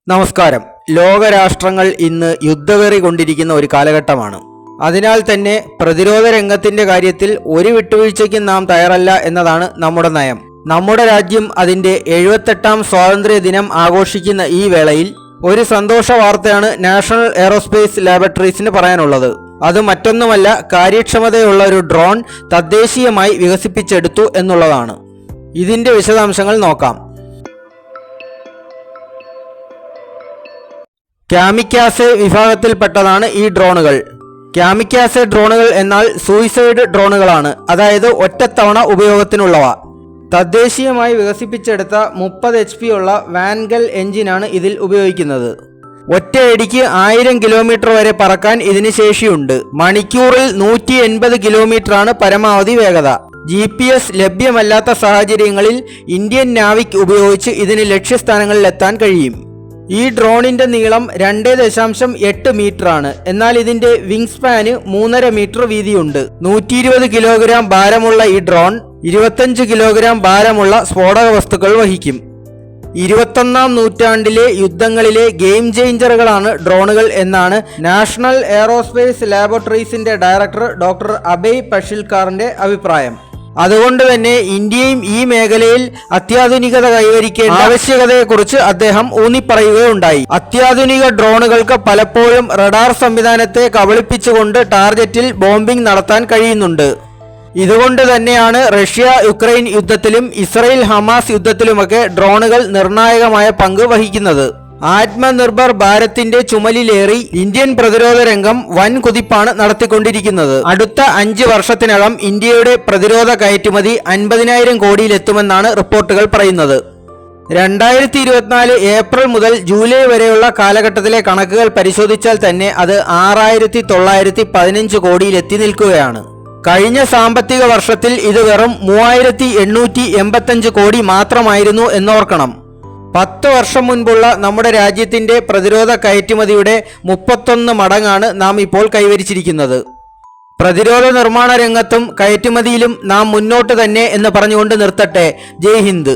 നമസ്കാരം. ലോകരാഷ്ട്രങ്ങൾ ഇന്ന് യുദ്ധവെറി കൊണ്ടിരിക്കുന്ന ഒരു കാലഘട്ടമാണ്. അതിനാൽ തന്നെ പ്രതിരോധ രംഗത്തിന്റെ കാര്യത്തിൽ ഒരു വിട്ടുവീഴ്ചയ്ക്കും നാം തയ്യാറല്ല എന്നതാണ് നമ്മുടെ നയം. നമ്മുടെ രാജ്യം അതിന്റെ 78ാം സ്വാതന്ത്ര്യ ദിനം ആഘോഷിക്കുന്ന ഈ വേളയിൽ ഒരു സന്തോഷ വാർത്തയാണ് നാഷണൽ എയറോസ്പേസ് ലാബറട്ടറീസിന് പറയാനുള്ളത്. അത് മറ്റൊന്നുമല്ല, കാര്യക്ഷമതയുള്ള ഒരു ഡ്രോൺ തദ്ദേശീയമായി വികസിപ്പിച്ചെടുത്തു എന്നുള്ളതാണ്. ഇതിന്റെ വിശദാംശങ്ങൾ നോക്കാം. കാമിക്കാസെ വിഭാഗത്തിൽപ്പെട്ടതാണ് ഈ ഡ്രോണുകൾ. കാമിക്കാസെ ഡ്രോണുകൾ എന്നാൽ സൂയിസൈഡ് ഡ്രോണുകളാണ്, അതായത് ഒറ്റത്തവണ ഉപയോഗത്തിനുള്ളവ. തദ്ദേശീയമായി വികസിപ്പിച്ചെടുത്ത 30 HP ഉള്ള വാൻഗൽ എഞ്ചിനാണ് ഇതിൽ ഉപയോഗിക്കുന്നത്. ഒറ്റയടിക്ക് 1000 കിലോമീറ്റർ വരെ പറക്കാൻ ഇതിന് ശേഷിയുണ്ട്. മണിക്കൂറിൽ 180 കിലോമീറ്ററാണ് പരമാവധി വേഗത. GPS ലഭ്യമല്ലാത്ത സാഹചര്യങ്ങളിൽ ഇന്ത്യൻ നാവിക് ഉപയോഗിച്ച് ഇതിന് ലക്ഷ്യസ്ഥാനങ്ങളിൽ എത്താൻ കഴിയും. ഈ ഡ്രോണിന്റെ നീളം 2.8 മീറ്റർ ആണ്. എന്നാൽ ഇതിന്റെ വിങ് സ്പാന് 3.5 മീറ്റർ വീതിയുണ്ട്. 120 കിലോഗ്രാം ഭാരമുള്ള ഈ ഡ്രോൺ 25 കിലോഗ്രാം ഭാരമുള്ള സ്ഫോടക വസ്തുക്കൾ വഹിക്കും. 21ാം നൂറ്റാണ്ടിലെ യുദ്ധങ്ങളിലെ ഗെയിം ചേഞ്ചറുകളാണ് ഡ്രോണുകൾ എന്നാണ് നാഷണൽ എയറോസ്പേസ് ലാബറട്ടറീസിന്റെ ഡയറക്ടർ ഡോക്ടർ അഭയ് പഷിൽക്കാറിന്റെ അഭിപ്രായം. അതുകൊണ്ട് തന്നെ ഇന്ത്യയും ഈ മേഖലയിൽ അത്യാധുനികത കൈവരിക്കേണ്ട ആവശ്യകതയെക്കുറിച്ച് അദ്ദേഹം ഊന്നിപ്പറയുകയുണ്ടായി. അത്യാധുനിക ഡ്രോണുകൾക്ക് പലപ്പോഴും റഡാർ സംവിധാനത്തെ കബളിപ്പിച്ചുകൊണ്ട് ടാർഗറ്റിൽ ബോംബിംഗ് നടത്താൻ കഴിയുന്നുണ്ട്. ഇതുകൊണ്ട് തന്നെയാണ് റഷ്യ യുക്രൈൻ യുദ്ധത്തിലും ഇസ്രയേൽ ഹമാസ് യുദ്ധത്തിലുമൊക്കെ ഡ്രോണുകൾ നിർണായകമായ പങ്ക് വഹിക്കുന്നത്. ആത്മനിർഭർ ഭാരത്തിന്റെ ചുമലിലേറി ഇന്ത്യൻ പ്രതിരോധ രംഗം വൻ കുതിപ്പാണ് നടത്തിക്കൊണ്ടിരിക്കുന്നത്. അടുത്ത 5 വർഷത്തിനകം ഇന്ത്യയുടെ പ്രതിരോധ കയറ്റുമതി 50,000 കോടിയിലെത്തുമെന്നാണ് റിപ്പോർട്ടുകൾ പറയുന്നത്. 2024 ഏപ്രിൽ മുതൽ ജൂലൈ വരെയുള്ള കാലഘട്ടത്തിലെ കണക്കുകൾ പരിശോധിച്ചാൽ തന്നെ അത് 6,915 കോടിയിലെത്തി നിൽക്കുകയാണ്. കഴിഞ്ഞ സാമ്പത്തിക വർഷത്തിൽ ഇത് വെറും 3,885 കോടി മാത്രമായിരുന്നു എന്നോർക്കണം. 10 വർഷം മുൻപുള്ള നമ്മുടെ രാജ്യത്തിന്റെ പ്രതിരോധ കയറ്റുമതിയുടെ 31 മടങ്ങാണ് നാം ഇപ്പോൾ കൈവരിച്ചിരിക്കുന്നത്. പ്രതിരോധ നിർമ്മാണ രംഗത്തും കയറ്റുമതിയിലും നാം മുന്നോട്ട് തന്നെ എന്ന് പറഞ്ഞുകൊണ്ട് നിർത്തട്ടെ. ജയ് ഹിന്ദ്.